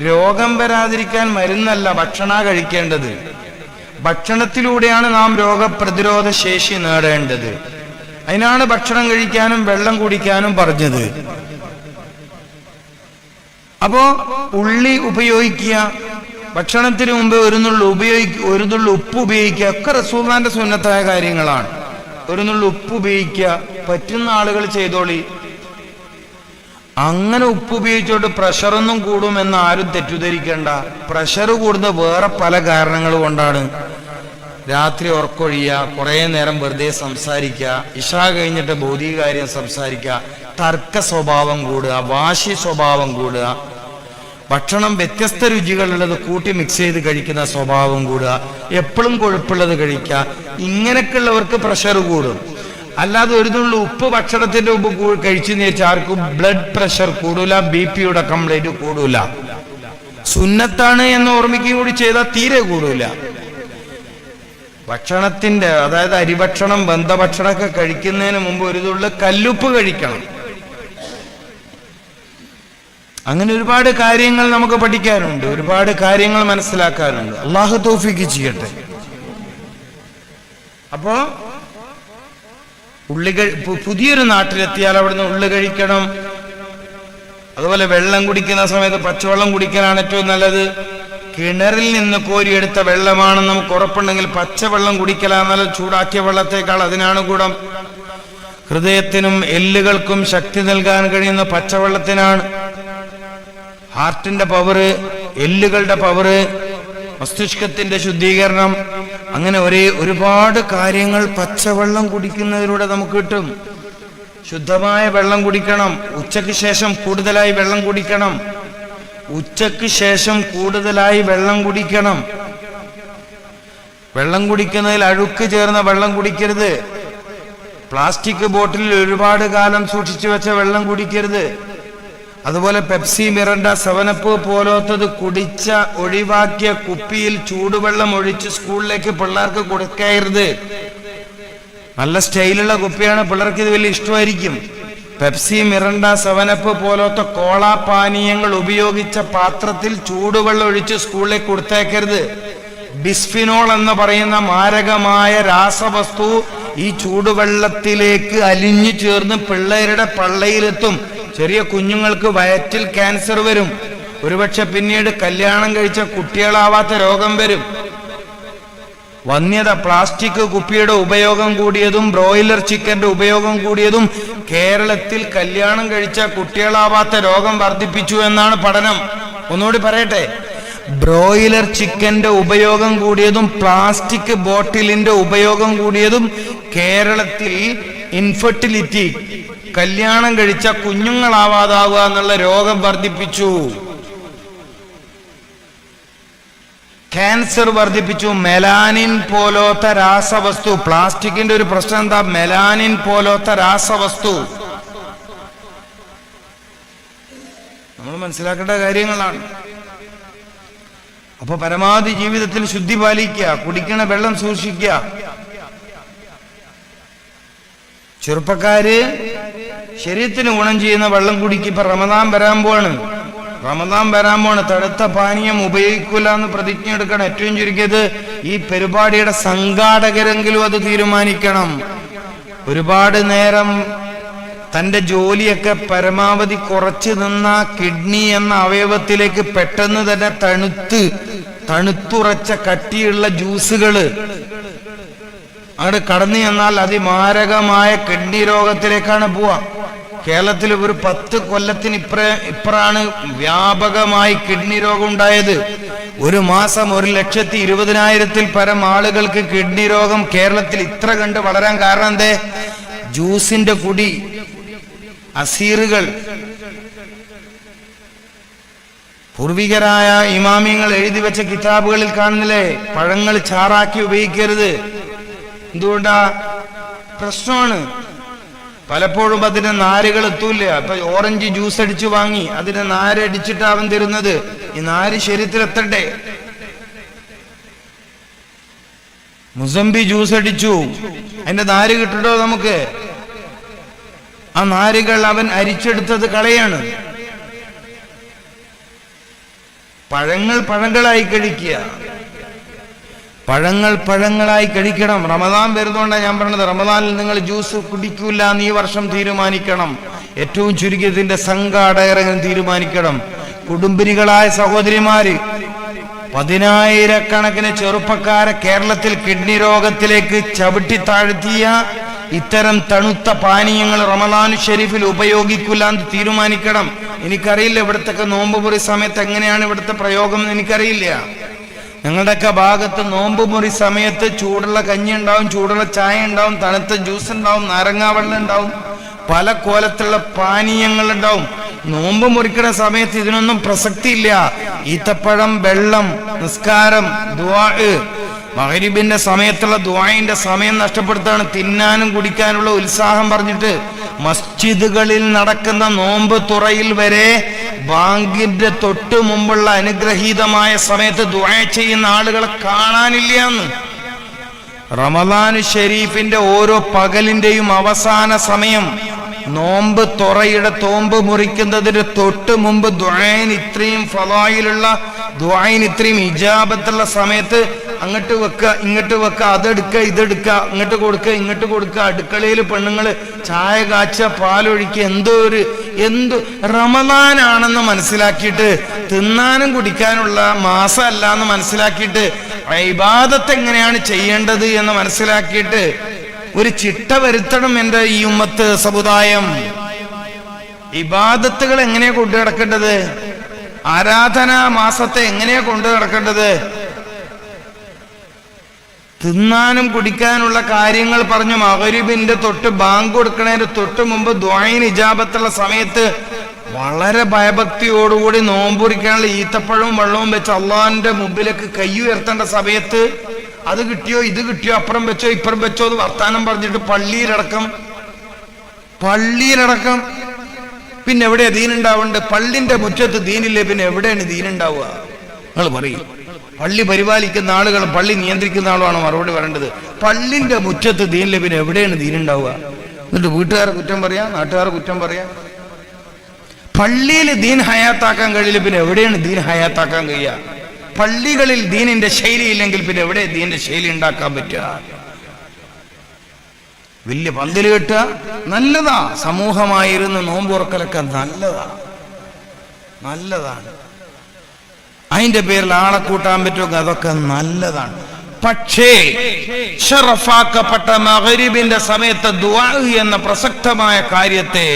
രോഗം വരാതിരിക്കാൻ മരുന്നല്ല, ഭക്ഷണ കഴിക്കേണ്ടത്. ഭക്ഷണത്തിലൂടെയാണ് നാം രോഗപ്രതിരോധ ശേഷി നേടേണ്ടത്. അതിനാണ് ഭക്ഷണം കഴിക്കാനും വെള്ളം കുടിക്കാനും പറഞ്ഞത്. അപ്പോ ഉള്ളി ഉപയോഗിക്കുക, ഭക്ഷണത്തിന് മുമ്പ് ഒരു നുള്ളു ഉപ്പ് ഉപയോഗിക്കുക, ഒക്കെ റസൂലുള്ളാഹിന്റെ സുന്നത്തായ കാര്യങ്ങളാണ്. ഒരു നുള്ളു ഉപ്പ് ഉപയോഗിക്കുക, പറ്റുന്ന ആളുകൾ ചെയ്തോളി. അങ്ങനെ ഉപ്പ് ഉപയോഗിച്ചോട്ട് പ്രഷറൊന്നും കൂടുമെന്ന് ആരും തെറ്റിദ്ധരിക്കേണ്ട. പ്രഷർ കൂടുന്നത് വേറെ പല കാരണങ്ങൾ കൊണ്ടാണ്. രാത്രി ഉറക്കൊഴിയുക, കുറേ നേരം വെറുതെ സംസാരിക്കുക, ഇശാ കഴിഞ്ഞിട്ട് ഭൗതിക കാര്യം സംസാരിക്കുക, തർക്ക സ്വഭാവം കൂടുക, വാശി സ്വഭാവം കൂടുക, ഭക്ഷണം വ്യത്യസ്ത രുചികളുള്ളത് കൂട്ടി മിക്സ് ചെയ്ത് കഴിക്കുന്ന സ്വഭാവം കൂടുക, എപ്പോഴും കൊഴുപ്പുള്ളത് കഴിക്കുക. ഇങ്ങനെയൊക്കെയുള്ളവർക്ക് പ്രഷർ കൂടും. അല്ലാതെ ഒരു നുള്ളു ഉപ്പ് ഭക്ഷണത്തിന്റെ മുമ്പ് കഴിച്ചെന്ന് വെച്ചാൽ ആർക്കും ബ്ലഡ് പ്രഷർ കൂടൂല, BP-യുടെ കംപ്ലൈന്റ് കൂടൂല. സുന്നത്താണ് എന്ന് ഓർമ്മിക്കുകയും കൂടി ചെയ്താൽ തീരെ കൂടൂല. ഭക്ഷണത്തിന്റെ, അതായത് അരിഭക്ഷണം, ബന്ധഭക്ഷണമൊക്കെ കഴിക്കുന്നതിന് മുമ്പ് ഒരു തുള്ളി കല്ലുപ്പ് കഴിക്കണം. അങ്ങനെ ഒരുപാട് കാര്യങ്ങൾ നമുക്ക് പഠിക്കാനുണ്ട്, ഒരുപാട് കാര്യങ്ങൾ മനസ്സിലാക്കാനുണ്ട്. അള്ളാഹു തൗഫീഖ് ചെയ്യട്ടെ. അപ്പോ പുതിയൊരു നാട്ടിലെത്തിയാൽ അവിടുന്ന് ഉള്ളി കഴിക്കണം. അതുപോലെ വെള്ളം കുടിക്കുന്ന സമയത്ത് പച്ചവെള്ളം കുടിക്കാനാണ് ഏറ്റവും നല്ലത്. കിണറിൽ നിന്ന് കോരിയെടുത്ത വെള്ളമാണെന്ന് നമുക്ക് ഉറപ്പുണ്ടെങ്കിൽ പച്ചവെള്ളം കുടിക്കലാണ് നല്ലത്, ചൂടാക്കിയ വെള്ളത്തേക്കാൾ. അതിനാണ് ഗുണം. ഹൃദയത്തിനും എല്ലുകൾക്കും ശക്തി നൽകാൻ കഴിയുന്ന പച്ചവെള്ളത്തിനാണ്. ഹാർട്ടിന്റെ പവറ്, എല്ലുകളുടെ പവറ്, മസ്തിഷ്കത്തിന്റെ ശുദ്ധീകരണം, അങ്ങനെ ഒരുപാട് കാര്യങ്ങൾ പച്ചവെള്ളം കുടിക്കുന്നതിലൂടെ നമുക്ക് കിട്ടും. ശുദ്ധമായ വെള്ളം കുടിക്കണം. ഉച്ചയ്ക്ക് ശേഷം കൂടുതലായി വെള്ളം കുടിക്കണം. ഉച്ചയ്ക്ക് ശേഷം കൂടുതലായി വെള്ളം കുടിക്കണം. വെള്ളം കുടിക്കുന്നതിൽ അഴുക്ക് ചേർന്ന വെള്ളം കുടിക്കരുത്. പ്ലാസ്റ്റിക് ബോട്ടിലിൽ ഒരുപാട് കാലം സൂക്ഷിച്ചു വെച്ച വെള്ളം കുടിക്കരുത്. അതുപോലെ പെപ്സി, മിറണ്ട, 7up പോലത്തത് ഒഴിവാക്കിയ കുപ്പിയിൽ ചൂടുവെള്ളം ഒഴിച്ച് സ്കൂളിലേക്ക് പിള്ളേർക്ക് കൊടുക്കരുത്. നല്ല സ്റ്റൈലുള്ള കുപ്പിയാണ്, പിള്ളേർക്ക് ഇത് വലിയ ഇഷ്ടമായിരിക്കും. പെപ്സി, മിറണ്ട, 7up പോലത്തെ കോള പാനീയങ്ങൾ ഉപയോഗിച്ച പാത്രത്തിൽ ചൂടുവെള്ളം ഒഴിച്ച് സ്കൂളിലേക്ക് കൊടുത്തേക്കരുത്. ബിസ്ഫിനോൾ എന്ന് പറയുന്ന മാരകമായ രാസവസ്തു ഈ ചൂടുവെള്ളത്തിലേക്ക് അലിഞ്ഞു ചേർന്ന് പിള്ളേരുടെ പള്ളയിലെത്തും. ചെറിയ കുഞ്ഞുങ്ങൾക്ക് വയറ്റിൽ ക്യാൻസർ വരും. ഒരുപക്ഷെ പിന്നീട് കല്യാണം കഴിച്ച കുട്ടികളാവാത്ത രോഗം വരും. വന്യത, പ്ലാസ്റ്റിക് കുപ്പിയുടെ ഉപയോഗം കൂടിയതും ബ്രോയിലർ ചിക്കന്റെ ഉപയോഗം കൂടിയതും കേരളത്തിൽ കല്യാണം കഴിച്ച കുട്ടികളാവാത്ത രോഗം വർദ്ധിപ്പിച്ചു എന്നാണ് പഠനം. ഒന്നുകൂടി പറയട്ടെ, ബ്രോയിലർ ചിക്കന്റെ ഉപയോഗം കൂടിയതും പ്ലാസ്റ്റിക് ബോട്ടിലിന്റെ ഉപയോഗം കൂടിയതും കേരളത്തിൽ ഇൻഫെർട്ടിലിറ്റി, കല്യാണം കഴിച്ച കുഞ്ഞുങ്ങളാവാതാവുക എന്നുള്ള രോഗം വർദ്ധിപ്പിച്ചു. ക്യാൻസർ വർദ്ധിപ്പിച്ചു. മെലാനിൻ പോലത്തെ രാസവസ്തു, പ്ലാസ്റ്റിക്കിന്റെ ഒരു പ്രശ്നം എന്താ? മെലാനിൻ പോലത്തെ രാസവസ്തു. നമ്മൾ മനസ്സിലാക്കേണ്ട കാര്യങ്ങളാണ്. അപ്പൊ പരമാവധി ജീവിതത്തിൽ ശുദ്ധി പാലിക്കുക, കുടിക്കണ വെള്ളം സൂക്ഷിക്കുക. ചെറുപ്പക്കാര് ശരീരത്തിന് ഗുണം ചെയ്യുന്ന വെള്ളം കുടിക്കുക. ഇപ്പൊ റമദാൻ വരാൻ പോവാണ്. തണുത്ത പാനീയം ഉപയോഗിക്കൂല എന്ന് പ്രതിജ്ഞ എടുക്കണം. ഏറ്റവും ചുരുക്കിയത് ഈ പരിപാടിയുടെ സംഘാടകരെങ്കിലും അത് തീരുമാനിക്കണം. ഒരുപാട് നേരം തന്റെ ജോലിയൊക്കെ പരമാവധി കുറച്ച് നിന്ന കിഡ്നി എന്ന അവയവത്തിലേക്ക് പെട്ടെന്ന് തന്നെ തണുത്തുറച്ച കട്ടിയുള്ള ജ്യൂസുകള് അവിടെ കടന്നു ചെന്നാൽ അതിമാരകമായ കിഡ്നി രോഗത്തിലേക്കാണ് പോവാ. കേരളത്തിൽ ഒരു 10 കൊല്ലത്തിന് ഇപ്പറാണ് വ്യാപകമായി കിഡ്നി രോഗം ഉണ്ടായത്. ഒരു മാസം 1,20,000-ൽ പരം ആളുകൾക്ക് കിഡ്നി രോഗം കേരളത്തിൽ ഇത്ര കണ്ട് വളരാൻ കാരണം എന്തേ? ജ്യൂസിന്റെ കുടി, അസീറുകൾ. പൂർവികരായ ഇമാമിങ്ങൾ എഴുതി വെച്ച കിതാബുകളിൽ കാണുന്നില്ലേ, പഴങ്ങൾ ചാറാക്കി ഉപയോഗിക്കരുത്. എന്തുകൊണ്ടാ? പ്രശ്നമാണ്. പലപ്പോഴും അതിന് നാരുകൾ എത്തൂല്ല. ഇപ്പൊ ഓറഞ്ച് ജ്യൂസ് അടിച്ചു വാങ്ങി അതിന് നാരടിച്ചിട്ട് അവൻ തരുന്നത്. ഈ നാര് ശരീരത്തിൽ എത്തണ്ടേ? മുസംബി ജ്യൂസ് അടിച്ചു, അതിന്റെ നാര് കിട്ടട്ടോ നമുക്ക്? ആ നാരുകൾ അവൻ അരിച്ചെടുത്തത് കളയാണ്. പഴങ്ങളായി കഴിക്കുക, പഴങ്ങളായി കഴിക്കണം. റമദാൻ വരുന്നതുകൊണ്ടാണ് ഞാൻ പറഞ്ഞത്, റമദാനിൽ നിങ്ങൾ ജ്യൂസ് കുടിക്കൂല എന്ന് ഈ വർഷം തീരുമാനിക്കണം. ഏറ്റവും ചുരുങ്ങിയതിന്റെ സംഘാടകരെങ്കിലും തീരുമാനിക്കണം. കുടുംബിനികളായ സഹോദരിമാര്, 10,000-കണക്കിന് ചെറുപ്പക്കാരെ കേരളത്തിൽ കിഡ്നി രോഗത്തിലേക്ക് ചവിട്ടി താഴ്ത്തിയ ഇത്തരം തണുത്ത പാനീയങ്ങൾ റമദാൻ ഷരീഫിൽ ഉപയോഗിക്കില്ല എന്ന് തീരുമാനിക്കണം. എനിക്കറിയില്ല ഇവിടുത്തെ നോമ്പ് മുറി സമയത്ത് എങ്ങനെയാണ് ഇവിടുത്തെ പ്രയോഗം, എനിക്കറിയില്ല. ഞങ്ങളുടെയൊക്കെ ഭാഗത്ത് നോമ്പ് മുറി സമയത്ത് ചൂടുള്ള കഞ്ഞി ഉണ്ടാവും, ചൂടുള്ള ചായ ഉണ്ടാവും, തണുത്ത ജ്യൂസ് ഉണ്ടാവും, നാരങ്ങാവെള്ളം ഉണ്ടാവും, പല കോലത്തിലുള്ള പാനീയങ്ങൾ ഉണ്ടാവും. നോമ്പ് മുറിക്കുന്ന സമയത്ത് ഇതിനൊന്നും പ്രസക്തിയില്ല. ഈത്തപ്പഴം, വെള്ളം, നിസ്കാരം, ദുആ, മഗ്രിബിന്റെ സമയത്തുള്ള ദുആഇന്റെ സമയം നഷ്ടപ്പെടുത്താണ്. തിന്നാനും കുടിക്കാനുള്ള ഉത്സാഹം പറഞ്ഞിട്ട് മസ്ജിദുകളിൽ നടക്കുന്ന നോമ്പ് തുറയിൽ വരെ ബാങ്കിന്റെ തൊട്ട് മുമ്പുള്ള അനുഗ്രഹീതമായ സമയത്ത് ദുആ ചെയ്യുന്ന ആളുകളെ കാണാനില്ല എന്ന്. റമദാൻ ഷരീഫിന്റെ ഓരോ പകലിന്റെയും അവസാന സമയം നോമ്പ് തുറയുടെ തോമ്പ് മുറിക്കുന്നതിന് തൊട്ട് മുമ്പ് ദുആഇന് ഇത്രയും ഫളായിലുള്ള, ദുആഇന് ഇത്രയും ഇജാബത്തുള്ള സമയത്ത് അങ്ങോട്ട് വെക്കുക, ഇങ്ങോട്ട് വെക്കുക, അതെടുക്കുക, ഇതെടുക്കുക, അങ്ങോട്ട് കൊടുക്കുക, ഇങ്ങോട്ട് കൊടുക്കുക, അടുക്കളയിൽ പെണ്ണുങ്ങള് ചായ കാച്ച, പാലൊഴിക്കുക, എന്തു റമദാനാണെന്ന് മനസ്സിലാക്കിയിട്ട്, തിന്നാനും കുടിക്കാനുള്ള മാസമല്ല എന്ന് മനസ്സിലാക്കിയിട്ട്, ഇബാദത്ത് എങ്ങനെയാണ് ചെയ്യേണ്ടത് എന്ന് മനസ്സിലാക്കിയിട്ട് ഒരു ചിട്ട വരുത്തണം. എൻ്റെ ഈ ഉമ്മത്ത് സമുദായം ഇബാദത്തുകൾ എങ്ങനെയാ കൊണ്ടു നടക്കേണ്ടത്, ആരാധനാ മാസത്തെ എങ്ങനെയാ കൊണ്ടു നടക്കേണ്ടത്, തിന്നാനും കുടിക്കാനുള്ള കാര്യങ്ങൾ പറഞ്ഞു. മഗ്രിബിന്റെ തൊട്ട് ബാങ്ക് കൊടുക്കണതിന്റെ തൊട്ട് മുമ്പ് ദുആഇന് ഇജാബത്തുള്ള സമയത്ത് വളരെ ഭയഭക്തിയോടുകൂടി നോമ്പുറിക്കാനുള്ള ഈത്തപ്പഴവും വെള്ളവും വെച്ച് അള്ളാഹിന്റെ മുമ്പിലേക്ക് കൈ ഉയർത്തേണ്ട സമയത്ത് അത് കിട്ടിയോ, ഇത് കിട്ടിയോ, അപ്പുറം വെച്ചോ ഇപ്പുറം വെച്ചോ എന്ന് വർത്താനം പറഞ്ഞിട്ട് പള്ളിയിലടക്കം പിന്നെ എവിടെയാ ദീനുണ്ടാവേണ്ടത്? പള്ളിന്റെ മുറ്റത്ത് ദീനില്ലേ പിന്നെ എവിടെയാണ് ദീനുണ്ടാവുക? നിങ്ങൾ പറയും. പള്ളി പരിപാലിക്കുന്ന ആളുകൾ, പള്ളി നിയന്ത്രിക്കുന്ന ആളുമാണ് മറുപടി പറയേണ്ടത്. പള്ളിന്റെ മുറ്റത്ത് ദീനില്ലേ പിന്നെ എവിടെയാണ് ദീനുണ്ടാവുക? എന്നിട്ട് വീട്ടുകാരെ കുറ്റം പറയാ, നാട്ടുകാരെ കുറ്റം പറയാ. പള്ളിയിൽ ദീൻ ഹയാത്താക്കാൻ കഴിയില്ല പിന്നെ എവിടെയാണ് ദീൻ ഹയാത്താക്കാൻ കഴിയുക? പള്ളികളിൽ ദീനിന്റെ ശൈലി ഇല്ലെങ്കിൽ പിന്നെ എവിടെ ദീനിന്റെ ശൈലി ഉണ്ടാക്കാൻ പറ്റുക? വലിയ പന്തല് കെട്ടുക നല്ലതാ, സമൂഹമായിരുന്ന് നോമ്പുറക്കലൊക്കെ നല്ലതാണ്. അതിന്റെ പേരിൽ ആളെ കൂട്ടാൻ പറ്റുമോ, അതൊക്കെ നല്ലതാണ്. പക്ഷേ ഷറഫാക്കപ്പെട്ട മഗ്രിബിന്റെ സമയത്ത് ദുആ എന്ന പ്രസക്തമായ കാര്യത്തെ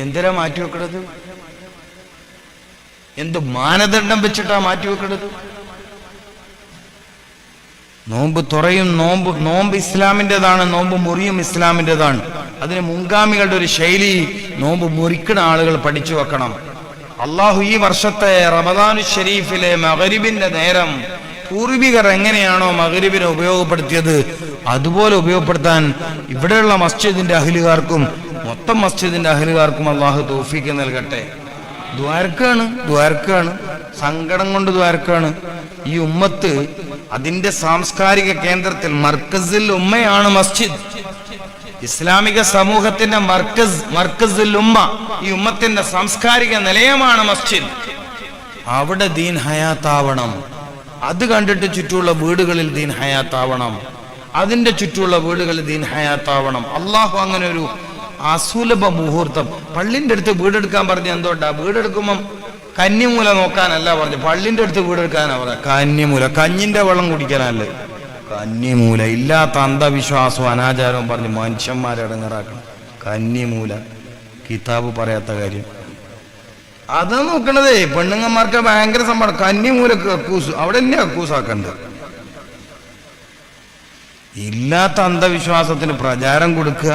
എന്തിനാ മാറ്റിവെക്കണത്? എന്ത് മാനദണ്ഡം വെച്ചിട്ടാ മാറ്റിവെക്കണത്? നോമ്പ് തുറയും നോമ്പ് ഇസ്ലാമിൻ്റെതാണ്, നോമ്പ് മുറിയും ഇസ്ലാമിൻ്റെതാണ്. അതിന് മുൻഗാമികളുടെ ഒരു ശൈലി നോമ്പ് മുറിക്കുന്ന ആളുകൾ പഠിച്ചു വെക്കണം. അള്ളാഹു ഈ വർഷത്തെ റമദാൻ ഷരീഫിലെ മഗ്രിബിന്റെ നേരം പൂർവികർ എങ്ങനെയാണോ മഗ്രിബിനെ ഉപയോഗപ്പെടുത്തിയത് അതുപോലെ ഉപയോഗപ്പെടുത്താൻ ഇവിടെയുള്ള മസ്ജിദിന്റെ അഹ്ലുകാർക്കും മൊത്തം മസ്ജിദിന്റെ അഹ്ലുകാർക്കും അള്ളാഹു തൗഫീഖ് നൽകട്ടെ. ദ്വാരക്കാണ്, സങ്കടം കൊണ്ട് ദ്വാരക്കാണ്. ഈ ഉമ്മത്ത് അതിന്റെ സാംസ്കാരിക കേന്ദ്രത്തിൽ മർക്കസിൽ ഉമ്മയാണ് മസ്ജിദ്. ഇസ്ലാമിക സമൂഹത്തിന്റെ മർക്കസിൽ ഉമ്മ, ഈ ഉമ്മത്തിന്റെ സാംസ്കാരിക നിലയമാണ് മസ്ജിദ്. അവിടെ ദീൻ ഹയാത്താവണം. അത് കണ്ടിട്ട് ചുറ്റുമുള്ള വീടുകളിൽ ദീൻ ഹയാത്താവണം. അതിന്റെ ചുറ്റുമുള്ള വീടുകളിൽ ദീൻ ഹയാത്താവണം. അള്ളാഹു അങ്ങനെ ഒരു അസുലഭ മുഹൂർത്തം. പള്ളിന്റെ അടുത്ത് വീടെടുക്കാൻ പറഞ്ഞ എന്തുകൊണ്ടാ? വീടെടുക്കുമ്പം കന്നിമൂല നോക്കാനല്ല പറഞ്ഞു, പള്ളിന്റെ അടുത്ത് വീടെടുക്കാനാ പറഞ്ഞ. കന്നിമൂല, കഞ്ഞിന്റെ വെള്ളം കുടിക്കാനല്ലേ കന്നിമൂല. ഇല്ലാത്ത അന്ധവിശ്വാസവും അനാചാരവും പറഞ്ഞ് മനുഷ്യന്മാരെ ഇടങ്ങറാക്കണം. കന്നിമൂല കിതാബ് പറയാത്ത കാര്യം അത് നോക്കണതേ. പെണ്ണുങ്ങന്മാർക്ക് ഭയങ്കര സംഭവം. കന്നിമൂല കക്കൂസ്, അവിടെ തന്നെ കക്കൂസാക്കണ്ട്. ഇല്ലാത്ത അന്ധവിശ്വാസത്തിന് പ്രചാരം കൊടുക്കുക.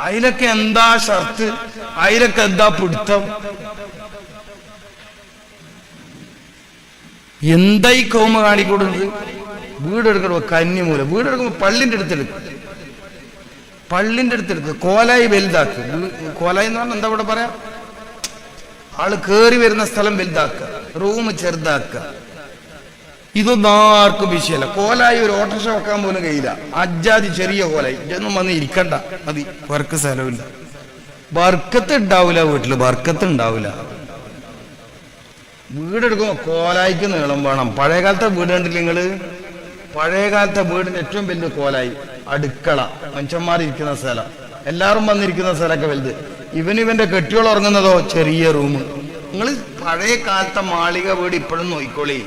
അതിലൊക്കെ എന്താ ഷർത്ത്, അതിലൊക്കെ എന്താ പിടുത്തം, എന്തായി കോമ കാണിക്കൊടുന്നത്? വീടെടുക്കണോ കന്നിമൂല? വീടെടുക്കുമ്പോ പള്ളിന്റെ അടുത്തെടുക്കും, കോലായി വലുതാക്കുക. കോലായി എന്ന് പറഞ്ഞാൽ എന്താ ഇവിടെ പറയാ? ആള് കേറി വരുന്ന സ്ഥലം വലുതാക്കുക, റൂം ചെറുതാക്കുക. ഇതൊന്നും ആർക്കും വിഷയമല്ല. കോലായി ഒരു ഓട്ടോറിക്ഷ വെക്കാൻ പോലും കഴിയില്ല. അജാതി ചെറിയ കോലായി. ഇതൊന്നും വന്ന് ഇരിക്കണ്ട, മതി. വർക്ക് സ്ഥലമില്ല, ബർക്കത്ത് ഉണ്ടാവില്ല വീട്ടില്, ബർക്കത്ത് ഉണ്ടാവില്ല. വീടെടുക്കുമ്പോൾ കോലായിക്ക് നീളം വേണം. പഴയകാലത്തെ വീട് കണ്ടില്ല നിങ്ങൾ? പഴയകാലത്തെ വീടിന്റെ ഏറ്റവും വലിയ കോലായി അടുക്കള, മനുഷ്യന്മാരിരിക്കുന്ന സ്ഥലം, എല്ലാവരും വന്നിരിക്കുന്ന സ്ഥലമൊക്കെ വലുത്. ഇവന്റെ കെട്ടിയോൾ ഉറങ്ങുന്നതോ ചെറിയ റൂം. നിങ്ങൾ പഴയ കാലത്തെ മാളിക വീട് ഇപ്പോഴും നോക്കിക്കോളി.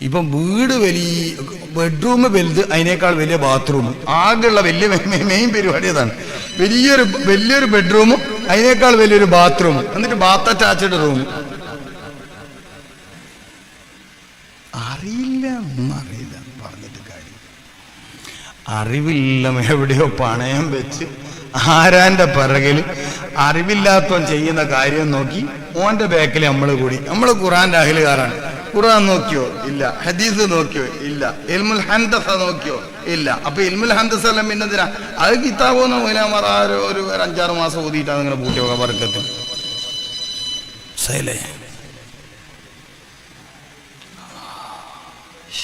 ഇപ്പം വീട് വലിയ ബെഡ്റൂം വലുത്, അതിനേക്കാൾ വലിയ ബാത്റൂം. ആകെയുള്ള വലിയ മെയിൻ പരിപാടി അതാണ്. വലിയൊരു ബെഡ്റൂമും അതിനേക്കാൾ വലിയൊരു ബാത്റൂമും, എന്നിട്ട് ബാത്ത് അറ്റാച്ച്ഡ് റൂം. അറിയില്ല, ഒന്നും അറിയില്ല, പറഞ്ഞിട്ട് കാര്യം. അറിവില്ല എവിടെയോ പണയം വെച്ച് ആരാന്റെ പിറകിൽ അറിവില്ലാത്തവൻ ചെയ്യുന്ന കാര്യം നോക്കി ഓന്റെ ബാക്കിൽ നമ്മൾ കൂടി. നമ്മൾ ഖുർആന്റെ അഹ്ലുകാരാണ്. ഖുർആൻ നോക്കിയോ? ഇല്ല. ഹദീസ് നോക്കിയോ? ഇല്ല. ഇൽമുൽ ഹൻദസ നോക്കിയോ? ഇല്ല. അപ്പൊ ഇൽമുൽ ഹൻദസ എല്ലാം പിന്നെന്തിനാ? അത് കിതാബോന്ന് മൂലാമാർ ഒരു 5-6 മാസം ഊതിയിട്ട് അതിങ്ങനെ പൂട്ടി പോകാൻ പറക്കത്തും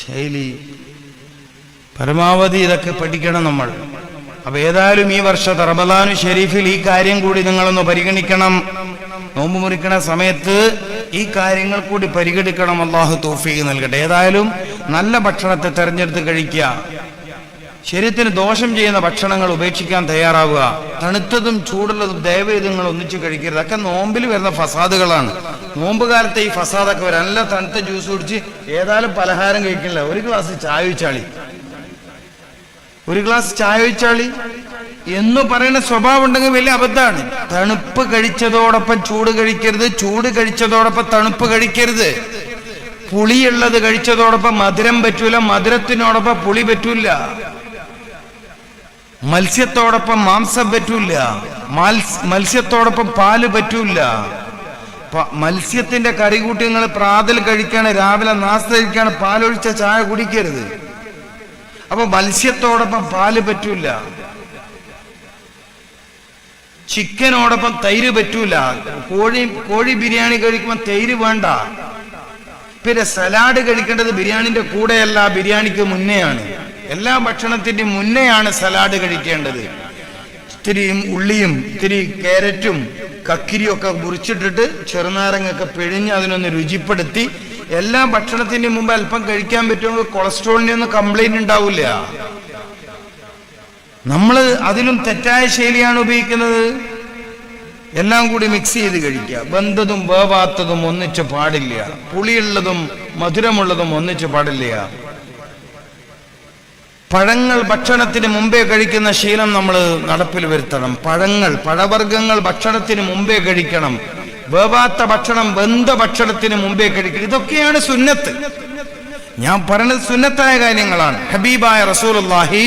ശൈലി. പരമാവധി ഇതൊക്കെ പഠിക്കണം നമ്മൾ. അപ്പൊ ഏതായാലും ഈ വർഷത്തെ റമദാനു ഷരീഫിൽ ഈ കാര്യം കൂടി നിങ്ങളൊന്ന് പരിഗണിക്കണം. നോമ്പ് മുറിക്കണ സമയത്ത് ഈ കാര്യങ്ങൾ കൂടി പരിഗണിക്കണം. അള്ളാഹു തൗഫീഖ് നൽകട്ടെ. ഏതായാലും നല്ല ഭക്ഷണത്തെ തെരഞ്ഞെടുത്ത് കഴിക്കുക. ശരീരത്തിന് ദോഷം ചെയ്യുന്ന ഭക്ഷണങ്ങൾ ഉപേക്ഷിക്കാൻ തയ്യാറാവുക. തണുത്തതും ചൂടുള്ളതും ദയവേത് നിങ്ങൾ ഒന്നിച്ച് കഴിക്കരുത്. അതൊക്കെ നോമ്പിൽ വരുന്ന ഫസാദുകളാണ്. നോമ്പ് കാലത്തെ ഈ ഫസാദൊക്കെ വരാം. നല്ല തണുത്ത ജ്യൂസ് കുടിച്ച് ഏതായാലും പലഹാരം കഴിക്കണില്ല, ഒരു ഗ്ലാസ് ചായ ഒഴിച്ചാളി, ഒരു ഗ്ലാസ് ചായ ഒഴിച്ചാളി എന്ന് പറയുന്ന സ്വഭാവം ഉണ്ടെങ്കിൽ വലിയ അബദ്ധമാണ്. തണുപ്പ് കഴിച്ചതോടൊപ്പം ചൂട് കഴിക്കരുത്, ചൂട് കഴിച്ചതോടൊപ്പം തണുപ്പ് കഴിക്കരുത്. പുളിയുള്ളത് കഴിച്ചതോടൊപ്പം മധുരം പറ്റൂല, മധുരത്തിനോടൊപ്പം പുളി പറ്റൂല. മത്സ്യത്തോടൊപ്പം മാംസം പറ്റൂല, മത്സ്യത്തോടൊപ്പം പാല് പറ്റൂല. മത്സ്യത്തിന്റെ കറി കൂട്ടി നിങ്ങൾ പ്രാതൽ കഴിക്കാണ്, രാവിലെ നാസ്ത കഴിക്കാണ്, പാലൊഴിച്ച ചായ കുടിക്കരുത്. അപ്പൊ മത്സ്യത്തോടൊപ്പം പാല് പറ്റൂല. ചിക്കനോടൊപ്പം തൈര് പറ്റൂല. കോഴി ബിരിയാണി കഴിക്കുമ്പോൾ തൈര് വേണ്ട. പിന്നെ സലാഡ് കഴിക്കേണ്ടത് ബിരിയാണിന്റെ കൂടെയല്ല, ബിരിയാണിക്ക് മുന്നെയാണ്. എല്ലാ ഭക്ഷണത്തിന്റെയും മുന്നെയാണ് സലാഡ് കഴിക്കേണ്ടത്. ഇത്തിരി ഉള്ളിയും ഇത്തിരി ക്യാരറ്റും കക്കിരിയും ഒക്കെ മുറിച്ചിട്ടിട്ട് ചെറുനാരങ്ങൊക്കെ പിഴിഞ്ഞ് അതിനൊന്ന് രുചിപ്പെടുത്തി എല്ലാ ഭക്ഷണത്തിന്റെയും മുമ്പ് അല്പം കഴിക്കാൻ പറ്റുമെങ്കിൽ കൊളസ്ട്രോളിന്റെ ഒന്നും കംപ്ലൈന്റ് ഉണ്ടാവില്ല. നമ്മൾ അതിലും തെറ്റായ ശൈലിയാണ് ഉപയോഗിക്കുന്നത്. എല്ലാം കൂടി മിക്സ് ചെയ്ത് കഴിക്കുക. വെന്തതും വേവാത്തതും ഒന്നിച്ച് പാടില്ല. പുളിയുള്ളതും മധുരമുള്ളതും ഒന്നിച്ച് പാടില്ല. പഴങ്ങൾ ഭക്ഷണത്തിന് മുമ്പേ കഴിക്കുന്ന ശീലം നമ്മൾ നടപ്പിൽ വരുത്തണം. പഴവർഗ്ഗങ്ങൾ ഭക്ഷണത്തിന് മുമ്പേ കഴിക്കണം. വേവാത്ത ഭക്ഷണം വെന്ത ഭക്ഷണത്തിന് മുമ്പേ കഴിക്കണം. ഇതൊക്കെയാണ് സുന്നത്ത്. ഞാൻ പറഞ്ഞത് സുന്നത്തായ കാര്യങ്ങളാണ്. ഹബീബായ റസൂലുള്ളാഹി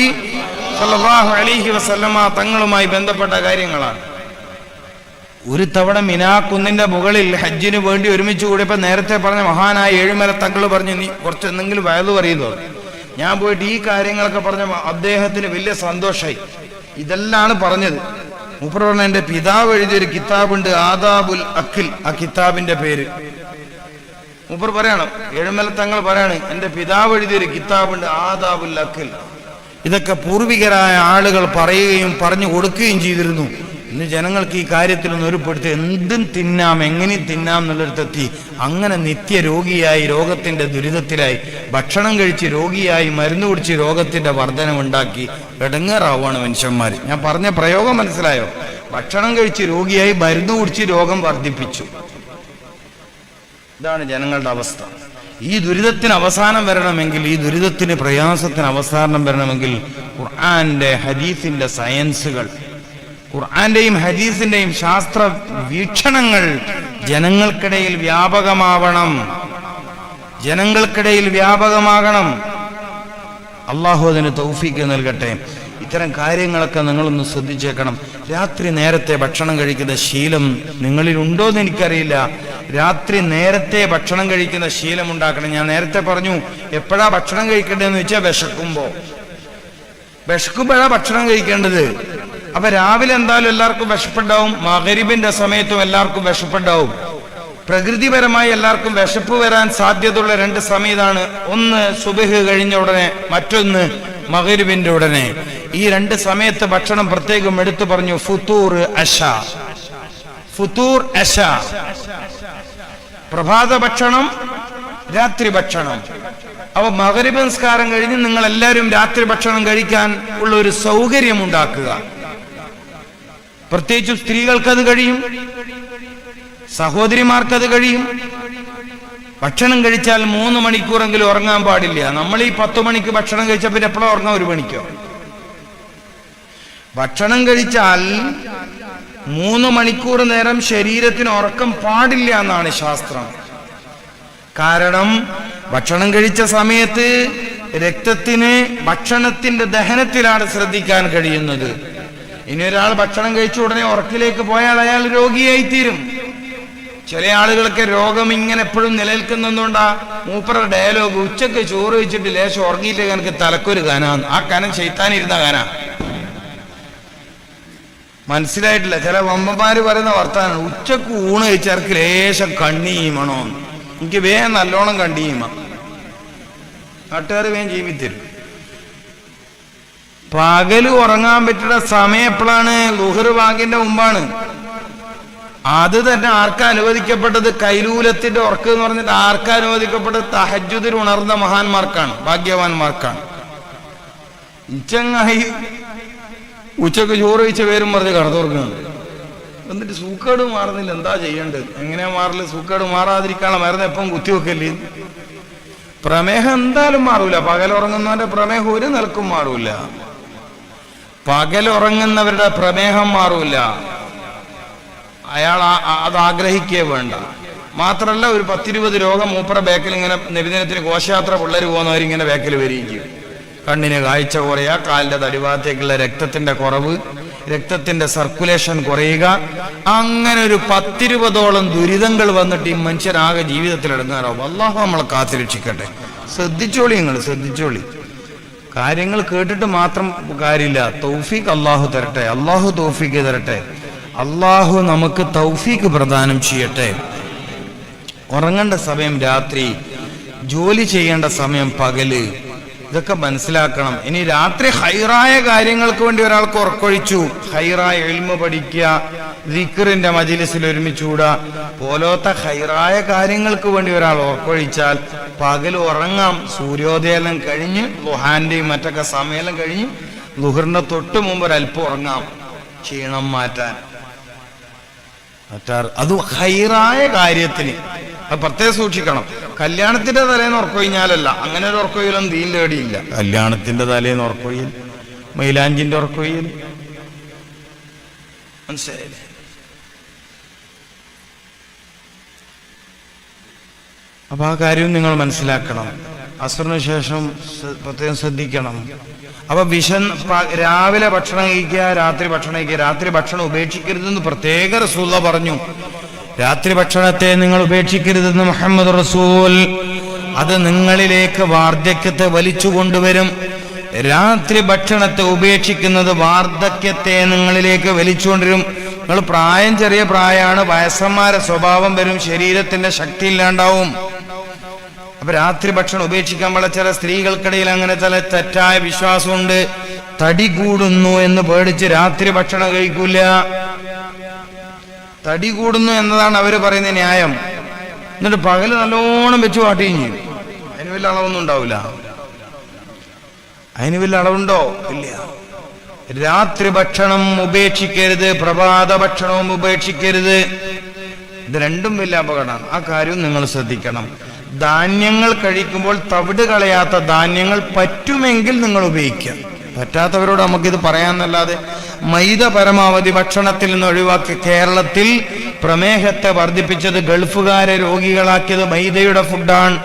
സ്വല്ലല്ലാഹു അലൈഹി വസല്ലമ തങ്ങളുമായി ബന്ധപ്പെട്ട കാര്യങ്ങളാണ്. ഒരു തവണ മിനാ കുന്നിന്റെ മുകളിൽ ഹജ്ജിന് വേണ്ടി ഒരുമിച്ച് കൂടിയപ്പോ നേരത്തെ പറഞ്ഞ മഹാനായ ഏഴുമല തങ്ങൾ പറഞ്ഞു, നീ കുറച്ച് എന്തെങ്കിലും വയത് പറയുന്നത്. ഞാൻ പോയിട്ട് ഈ കാര്യങ്ങളൊക്കെ പറഞ്ഞ അദ്ദേഹത്തിന് വലിയ സന്തോഷമായി. ഇതെല്ലാം പറഞ്ഞത്. മൂപ്പർ പറഞ്ഞ എന്റെ പിതാവ് എഴുതിയൊരു കിതാബുണ്ട്, ആദാബുൽ അഖിൽ. ആ കിതാബിന്റെ പേര് മൂപ്പർ പറയണം, ഏഴുമല തങ്ങൾ പറയാണ്, എന്റെ പിതാവ് എഴുതിയൊരു കിതാബുണ്ട്, ആദാബുൽ അഖിൽ. ഇതൊക്കെ പൂർവികരായ ആളുകൾ പറയുകയും പറഞ്ഞു കൊടുക്കുകയും ചെയ്തിരുന്നു. ഇന്ന് ജനങ്ങൾക്ക് ഈ കാര്യത്തിലൊന്നും ഒരുപ്പെടുത്തി എന്തും തിന്നാം, എങ്ങനെയും തിന്നാം എന്നുള്ളിടത്തെത്തി. അങ്ങനെ നിത്യരോഗിയായി, രോഗത്തിന്റെ ദുരിതത്തിലായി, ഭക്ഷണം കഴിച്ച് രോഗിയായി, മരുന്ന് കുടിച്ച് രോഗത്തിന്റെ വർധനമുണ്ടാക്കി ഇടങ്ങേറാവുകയാണ് മനുഷ്യന്മാർ. ഞാൻ പറഞ്ഞ പ്രയോഗം മനസ്സിലായോ? ഭക്ഷണം കഴിച്ച് രോഗിയായി, മരുന്ന് കുടിച്ച് രോഗം വർദ്ധിപ്പിച്ചു. ഇതാണ് ജനങ്ങളുടെ അവസ്ഥ. ഈ ദുരിതത്തിന് അവസാനം വരണമെങ്കിൽ, ഈ ദുരിതത്തിന് പ്രയാസത്തിന് അവസാനം വരണമെങ്കിൽ ഖുർആന്റെ ഹദീസിന്റെ സയൻസുകൾ, ഖുർആന്റെയും ഹദീസിന്റെയും ശാസ്ത്ര വീക്ഷണങ്ങൾ ജനങ്ങൾക്കിടയിൽ വ്യാപകമാകണം. അള്ളാഹു അതിന് തൗഫീഖ് നൽകട്ടെ. ഇത്തരം കാര്യങ്ങളൊക്കെ നിങ്ങളൊന്ന് ശ്രദ്ധിച്ചേക്കണം. രാത്രി നേരത്തെ ഭക്ഷണം കഴിക്കുന്ന ശീലം നിങ്ങളിൽ ഉണ്ടോ എന്ന് എനിക്കറിയില്ല. രാത്രി നേരത്തെ ഭക്ഷണം കഴിക്കുന്ന ശീലം ഉണ്ടാക്കണം. ഞാൻ നേരത്തെ പറഞ്ഞു, എപ്പോഴാ ഭക്ഷണം കഴിക്കേണ്ടതെന്ന് വെച്ചാൽ വിശക്കുമ്പോഴാ ഭക്ഷണം കഴിക്കേണ്ടത്. അപ്പൊ രാവിലെ എന്തായാലും എല്ലാവർക്കും വിശപ്പുണ്ടാവും, മഗ്‌രിബിന്റെ സമയത്തും എല്ലാവർക്കും വിശപ്പുണ്ടാവും. പ്രകൃതിപരമായി എല്ലാവർക്കും വിശപ്പ് വരാൻ സാധ്യതയുള്ള 2 സമയത്താണ്. ഒന്ന് സുബ്ഹ് കഴിഞ്ഞ ഉടനെ, മറ്റൊന്ന് മഗ്‌രിബിന്റെ ഉടനെ. ഈ 2 സമയത്ത് ഭക്ഷണം പ്രത്യേകം എടുത്തു പറഞ്ഞു. ഫുതൂർ അശ. പ്രഭാത ഭക്ഷണം, രാത്രി ഭക്ഷണം. അപ്പൊ മഗ്‌രിബ് നിസ്കാരം കഴിഞ്ഞ് നിങ്ങൾ എല്ലാവരും രാത്രി ഭക്ഷണം കഴിക്കാൻ ഉള്ള ഒരു സൗകര്യം ഉണ്ടാക്കുക. പ്രത്യേകിച്ചും സ്ത്രീകൾക്കത് കഴിയും, സഹോദരിമാർക്കത് കഴിയും. ഭക്ഷണം കഴിച്ചാൽ 3 മണിക്കൂറെങ്കിലും ഉറങ്ങാൻ പാടില്ല. നമ്മൾ ഈ 10 മണിക്ക് ഭക്ഷണം കഴിച്ചാൽ പിന്നെ എപ്പോഴാ ഉറങ്ങാം? 1 മണിക്കോ? ഭക്ഷണം കഴിച്ചാൽ 3 മണിക്കൂർ നേരം ശരീരത്തിന് ഉറക്കം പാടില്ല എന്നാണ് ശാസ്ത്രം. കാരണം ഭക്ഷണം കഴിച്ച സമയത്ത് രക്തത്തിന് ഭക്ഷണത്തിന്റെ ദഹനത്തിലാണ് ശ്രദ്ധിക്കാൻ കഴിയുന്നത്. ഇനി ഒരാൾ ഭക്ഷണം കഴിച്ച ഉടനെ ഉറക്കിലേക്ക് പോയാൽ അയാൾ രോഗിയായി തീരും. ചില ആളുകൾക്ക് രോഗം ഇങ്ങനെ എപ്പോഴും നിലനിൽക്കുന്നതുകൊണ്ടാ മൂപ്പറ ഡയലോഗ്, ഉച്ചക്ക് ചോറ് വെച്ചിട്ട് ലേശം ഉറങ്ങിയിട്ട് എനിക്ക് തലക്കൊരു കനാന്ന്. ആ കനം ശൈത്താനിരുന്ന കന മനസ്സിലായിട്ടില്ല. ചില വമ്പന്മാര് പറയുന്ന വർത്താനാണ്, ഉച്ചക്ക് ഊണ് കഴിച്ചവർക്ക് ലേശം കണ്ണീമണോ, എനിക്ക് വേഗം നല്ലോണം കണ്ടീമ. നാട്ടുകാർ വേഗം ജീവിത്തരും. പകല് ഉറങ്ങാൻ പറ്റുന്ന സമയം എപ്പോഴാണ്? ളുഹർ ബാങ്കിന്റെ മുമ്പാണ്. അത് തന്നെ ആർക്കാ അനുവദിക്കപ്പെട്ടത്? കൈലൂലത്തിന്റെ ഉറക്ക് എന്ന് പറഞ്ഞിട്ട് ആർക്കാ അനുവദിക്കപ്പെട്ടത്? തഹജ്ജുദിൽ ഉണർന്ന മഹാന്മാർക്കാണ്, ഭാഗ്യവാന്മാർക്കാണ്. ഇച്ചങ്ങായി ഉച്ചക്ക് ചോറ് കഴിച്ച പേരും പറഞ്ഞ് കടത്തുറങ്ങുന്നുണ്ട്. എന്നിട്ട് സൂക്കേട് മാറുന്നില്ല, എന്താ ചെയ്യേണ്ടത്? എങ്ങനെയാ മാറില്ല? സൂക്കേട് മാറാതിരിക്കാനുള്ള മരുന്ന് എപ്പം കുത്തിവെക്കല്ലേ? പ്രമേഹം എന്തായാലും മാറൂല. പകലുറങ്ങുന്നവന്റെ പ്രമേഹം ഒരു നിലക്കും മാറൂല. പകലുറങ്ങുന്നവരുടെ പ്രമേഹം മാറൂല. അയാൾ അത് ആഗ്രഹിക്കേ വേണ്ട. മാത്രല്ല ഒരു 10-20 രോഗം മൂപ്പറ ബാക്കിൽ ഇങ്ങനെ നബിദിനത്തിന് ഘോഷയാത്ര പിള്ളേർ പോകുന്നവരിങ്ങനെ ബാക്കിൽ വരികയും. കണ്ണിന് കാഴ്ച കുറയുക, കാലിന്റെ തടിഭാഗത്തേക്കുള്ള രക്തത്തിന്റെ കുറവ്, രക്തത്തിന്റെ സർക്കുലേഷൻ കുറയുക, അങ്ങനെ ഒരു 10-20ഓളം ദുരിതങ്ങൾ വന്നിട്ട് ഈ മനുഷ്യരാകെ ജീവിതത്തിൽ ഇടങ്ങാറാവും. അല്ലാഹു നമ്മളെ കാത്തുരക്ഷിക്കട്ടെ. ശ്രദ്ധിച്ചോളി, നിങ്ങൾ ശ്രദ്ധിച്ചോളി. കാര്യങ്ങൾ കേട്ടിട്ട് മാത്രം കാര്യമില്ല. തൗഫീഖ് അല്ലാഹു തരട്ടെ, അല്ലാഹു തൗഫീഖ് തരട്ടെ, അല്ലാഹു നമുക്ക് തൗഫീഖ് പ്രദാനം ചെയ്യട്ടെ. ഉറങ്ങേണ്ട സമയം രാത്രി, ജോലി ചെയ്യേണ്ട സമയം പകല്, ഇതൊക്കെ മനസ്സിലാക്കണം. ഇനി രാത്രി ഹൈറായ കാര്യങ്ങൾക്ക് വേണ്ടി ഒരാൾക്ക് ഉറക്കൊഴിച്ചു, ഹൈറായ ഇൽമു പഠിക്കുക, ദിക്റിന്റെ മജ്‌ലിസിൽ ഒരുമിച്ചുകൂടാ പോലത്തെ ഹൈറായ കാര്യങ്ങൾക്ക് വേണ്ടി ഒരാൾ ഉറക്കൊഴിച്ചാൽ പകൽ ഉറങ്ങാം. സൂര്യോദയം കഴിഞ്ഞ് ളുഹാന്റെയും മറ്റൊക്കെ സമയം കഴിഞ്ഞ് ളുഹറിന്റെ തൊട്ട് മുമ്പ് ഒരല്പം ഉറങ്ങാം, ക്ഷീണം മാറ്റാൻ. അത് ഹൈറായ കാര്യത്തിന് അത് പ്രത്യേകം സൂക്ഷിക്കണം. കല്യാണത്തിന്റെ തലേന്ന് ഉറക്കൊഴിഞ്ഞാലല്ല, അങ്ങനെ ഒരു ഉറക്കൊഴിയിലൊന്നും ദീൻ തേടിയില്ല. കല്യാണത്തിന്റെ തലേന്ന് ഉറക്കൊഴിയൽ, മൈലാഞ്ചിന്റെ ഉറക്കൊഴിയൽ, മനസ്സിലായില്ലേ? അപ്പൊ ആ കാര്യവും നിങ്ങൾ മനസ്സിലാക്കണം. അസ്റിന് ശേഷം പ്രത്യേകം ശ്രദ്ധിക്കണം. അപ്പൊ രാവിലെ ഭക്ഷണം കഴിക്കുക, രാത്രി ഭക്ഷണം കഴിക്കുക. രാത്രി ഭക്ഷണം ഉപേക്ഷിക്കരുതെന്ന് പ്രത്യേക റസൂലുള്ളാഹി പറഞ്ഞു. രാത്രി ഭക്ഷണത്തെ നിങ്ങൾ ഉപേക്ഷിക്കരുതെന്ന് മുഹമ്മദ് റസൂൽ. അത് നിങ്ങളിലേക്ക് വാർദ്ധക്യത്തെ വലിച്ചു കൊണ്ടുവരും. രാത്രി ഭക്ഷണത്തെ ഉപേക്ഷിക്കുന്നത് വാർദ്ധക്യത്തെ നിങ്ങളിലേക്ക് വലിച്ചുകൊണ്ടിരും. നിങ്ങൾ ചെറിയ പ്രായമാണ്, വയസ്സന്മാരെ സ്വഭാവം വരും, ശരീരത്തിന്റെ ശക്തി ഇല്ലാണ്ടാവും. അപ്പൊ രാത്രി ഭക്ഷണം ഉപേക്ഷിക്കാൻ പാടില്ല. ചില സ്ത്രീകൾക്കിടയിൽ അങ്ങനെ ചില തെറ്റായ വിശ്വാസമുണ്ട്. തടി കൂടുന്നു എന്ന് പേടിച്ച് രാത്രി ഭക്ഷണം കഴിക്കൂല. തടി കൂടുന്നു എന്നതാണ് അവര് പറയുന്ന ന്യായം. എന്നിട്ട് പകല് നല്ലോണം വെച്ച് വാട്ടിയും ചെയ്യും. അതിന് വലിയ അളവൊന്നും ഉണ്ടാവില്ല. അതിന് വലിയ അളവുണ്ടോ? ഇല്ല. രാത്രി ഭക്ഷണം ഉപേക്ഷിക്കരുത്, പ്രഭാത ഭക്ഷണവും ഉപേക്ഷിക്കരുത്. ഇത് രണ്ടും വലിയ അപകടമാണ്. ആ കാര്യവും നിങ്ങൾ ശ്രദ്ധിക്കണം. ധാന്യങ്ങൾ കഴിക്കുമ്പോൾ തവിട് കളയാത്ത ധാന്യങ്ങൾ പറ്റുമെങ്കിൽ നിങ്ങൾ ഉപയോഗിക്കുക. പറ്റാത്തവരോട് നമുക്കിത് പറയാന്നല്ലാതെ മൈദ പരമാവധി ഭക്ഷണത്തിൽ നിന്ന് ഒഴിവാക്കി. കേരളത്തിൽ പ്രമേഹത്തെ വർദ്ധിപ്പിച്ചത്, ഗൾഫുകാരെ രോഗികളാക്കിയത് മൈദയുടെ ഫുഡാണ്.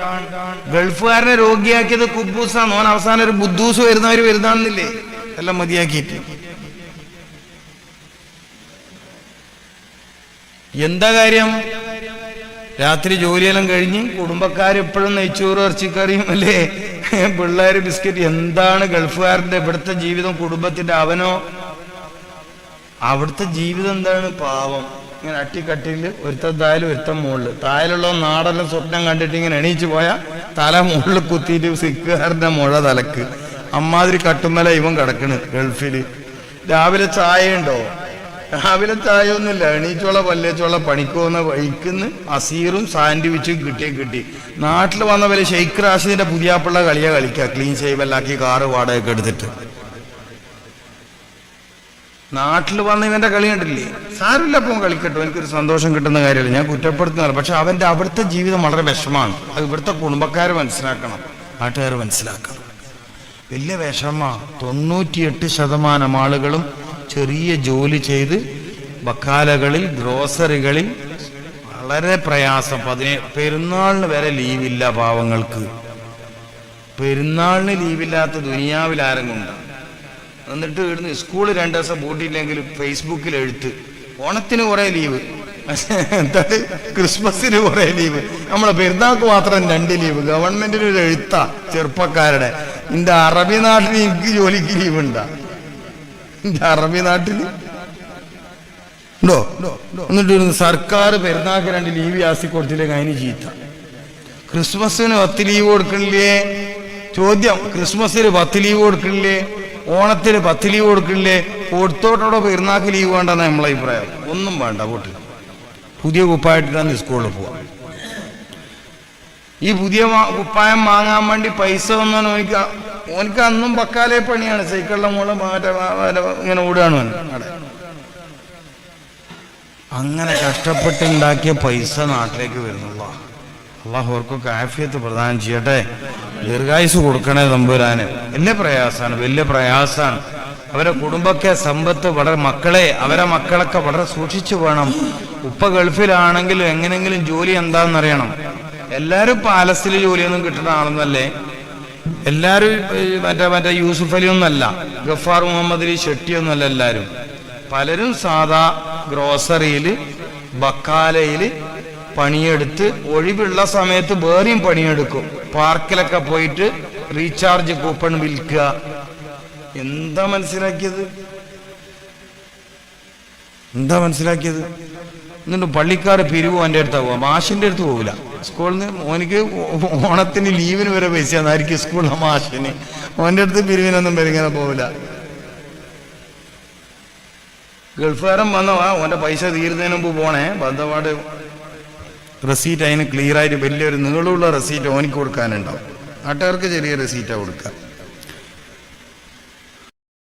ഗൾഫുകാരനെ രോഗിയാക്കിയത് കുബൂസാണ്. ഓൻ അവസാനം ഒരു ബുദ്ധൂസ് വരുന്നാണെന്നില്ലേ എല്ലാം മതിയാക്കിയിട്ട്. എന്താ കാര്യം? രാത്രി ജോലിയെല്ലാം കഴിഞ്ഞ് കുടുംബക്കാരെപ്പോഴും നെയ്ച്ചോറ് ഇറച്ചിക്കറിയും അല്ലേ, പിള്ളേര് ബിസ്ക്കറ്റ്. എന്താണ് ഗൾഫുകാരന്റെ ഇവിടുത്തെ ജീവിതം? കുടുംബത്തിന്റെ അവനോ അവിടുത്തെ ജീവിതം എന്താണ്? പാവം. ഇങ്ങനെ അട്ടിക്കട്ടിയില് ഒരുത്തൻ തായാലും ഒരുത്തൻ മുകളിൽ. തായലുള്ള നാടെല്ലാം സ്വപ്നം കണ്ടിട്ട് ഇങ്ങനെ എണീച്ചു പോയാൽ തല മുകളിൽ കുത്തിയിട്ട് സിക്കുകാരന്റെ മുഴ തലക്ക്. അമ്മാതിരി കട്ടുമല ഇവൻ കിടക്കണ് ഗൾഫില്. രാവിലെ ചായ ഉണ്ടോ? രാവിലെ ചായ ഒന്നുമില്ല, എണീച്ചോള പല്ലേച്ചോള പണിക്കുപോകുന്ന വഴിക്കുന്ന് അസീറും സാൻഡ്വിച്ചും കിട്ടി. നാട്ടിൽ വന്ന പോലെ ഷെയ്ഖ് റാഷിദിന്റെ പുതിയാപ്പിള്ള കളിയാ കളിക്കുക, ക്ലീൻ ഷേവെല്ലാക്കി കാറ് വാടകയൊക്കെ എടുത്തിട്ട്. നാട്ടിൽ വന്ന് ഇവന്റെ കളി കണ്ടില്ലേ? സാരമില്ല, അപ്പം കളിക്കട്ടോ, എനിക്കൊരു സന്തോഷം കിട്ടുന്ന കാര്യമല്ല, ഞാൻ കുറ്റപ്പെടുത്തുന്നില്ല. പക്ഷെ അവന്റെ അവിടുത്തെ ജീവിതം വളരെ വിഷമാണ്. അത് ഇവിടുത്തെ കുടുംബക്കാർ മനസ്സിലാക്കണം, നാട്ടുകാർ മനസ്സിലാക്കണം. വലിയ വിഷമാ. 98% ആളുകളും ചെറിയ ജോലി ചെയ്ത് ബക്കാലകളിൽ, ഗ്രോസറികളിൽ വളരെ പ്രയാസം. പെരുന്നാളിന് വരെ ലീവില്ല പാവങ്ങൾക്ക്. പെരുന്നാളിന് ലീവില്ലാത്ത ദുനിയാവിൽ ആരെങ്കിലും. എന്നിട്ട് ഇവിടുന്ന് സ്കൂൾ 2 ദിവസം പൂട്ടിയില്ലെങ്കിൽ ഫേസ്ബുക്കിൽ എഴുത്ത്. ഓണത്തിന് കുറെ ലീവ്, എന്താണ് ക്രിസ്മസിന് കുറെ ലീവ്, നമ്മളെ പെരുന്നാൾക്ക് മാത്രം 2 ലീവ്. ഗവൺമെന്റിന് ഒരു എഴുത്താ ചെറുപ്പക്കാരുടെ. എന്റെ അറബി നാട്ടിൽ എനിക്ക് ജോലിക്ക് ലീവ് ഉണ്ടാ? എന്റെ അറബി നാട്ടില് ഉണ്ടോ? എന്നിട്ട് സർക്കാർ പെരുന്നാൾക്ക് 2 ലീവ് ആസി കൊടുത്തില്ലെങ്കിൽ അതിന് ചീത്ത. ക്രിസ്മസിന് 10 ലീവ് കൊടുക്കണില്ലേ? ചോദ്യം. ക്രിസ്മസിന് 10 ലീവ് കൊടുക്കണില്ലേ? ഓണത്തിന് 10 ലീവ് കൊടുക്കണില്ലേ? കൊടുത്തോട്ടോടെ പെരുന്നാൾക്ക് ലീവ് വേണ്ടെന്ന നമ്മളെ അഭിപ്രായം. ഒന്നും വേണ്ട, പോട്ട് പുതിയ കുപ്പായിട്ടാണ് സ്കൂളിൽ പോവാ. ഈ പുതിയ കുപ്പായം വാങ്ങാൻ വേണ്ടി പൈസ വന്നാണ് ഓനിക്ക് അന്നും ബക്കാലേ പണിയാണ്. സൈക്കിളിലെ മോള് ഇങ്ങനെ ഓടുകയാണ് അവിടെ. അങ്ങനെ കഷ്ടപ്പെട്ടുണ്ടാക്കിയ പൈസ നാട്ടിലേക്ക് വരുന്നുള്ള അള്ളാഹു അവർക്കൊക്കെ ആഫിയത്ത് പ്രദാനം ചെയ്യട്ടെ, ദീർഘായുസ് കൊടുക്കണേ തമ്പുരാന്. വലിയ പ്രയാസാണ്. അവരെ കുടുംബക്കെ സമ്പത്ത് വളരെ അവരെ മക്കളൊക്കെ വളരെ സൂക്ഷിച്ചു വേണം. ഉപ്പ ഗൾഫിലാണെങ്കിലും എങ്ങനെങ്കിലും ജോലി എന്താണെന്നറിയണം. എല്ലാവരും പാലസിൽ ജോലിയൊന്നും കിട്ടുന്ന ആളൊന്നല്ലേ. എല്ലാവരും മറ്റേ യൂസുഫ് അലി ഒന്നല്ല, ഗഫാർ മുഹമ്മദ് അലി ഷെട്ടിയൊന്നുമല്ല. എല്ലാവരും പലരും സാധാ ഗ്രോസറിയിൽ, ബക്കാലയിൽ പണിയെടുത്ത് ഒഴിവുള്ള സമയത്ത് വേറെയും പണിയെടുക്കും. പാർക്കിലൊക്കെ പോയിട്ട് റീചാർജ് കൂപ്പൺ വിൽക്കുക. എന്താ മനസ്സിലാക്കിയത്? എന്നിട്ട് പള്ളിക്കാർ പിരിവ് എൻ്റെ അടുത്ത് പോവാ, മാഷിന്റെ അടുത്ത് പോവില്ല. സ്കൂളിൽ നിന്ന് ഓനിക്ക് ഓണത്തിന് ലീവിന് വരെ പൈസ ആയിരിക്കും സ്കൂളിലെ മാഷിന്. ഓൻ്റെ അടുത്ത് പിരിവിനൊന്നും ഇങ്ങനെ പോവില്ല. ഗൾഫുകാരൻ വന്നവാ ഓൻ്റെ പൈസ തീരുന്നതിന് മുമ്പ് പോണേ, ബന്ധപാട് റെസീറ്റ് അതിന് ക്ലിയർ ആയിട്ട് വലിയൊരു നീളമുള്ള റെസീറ്റ് ഓനിക്ക് കൊടുക്കാനുണ്ടാവും. നാട്ടുകാർക്ക് ചെറിയ റെസീറ്റാണ് കൊടുക്കുക.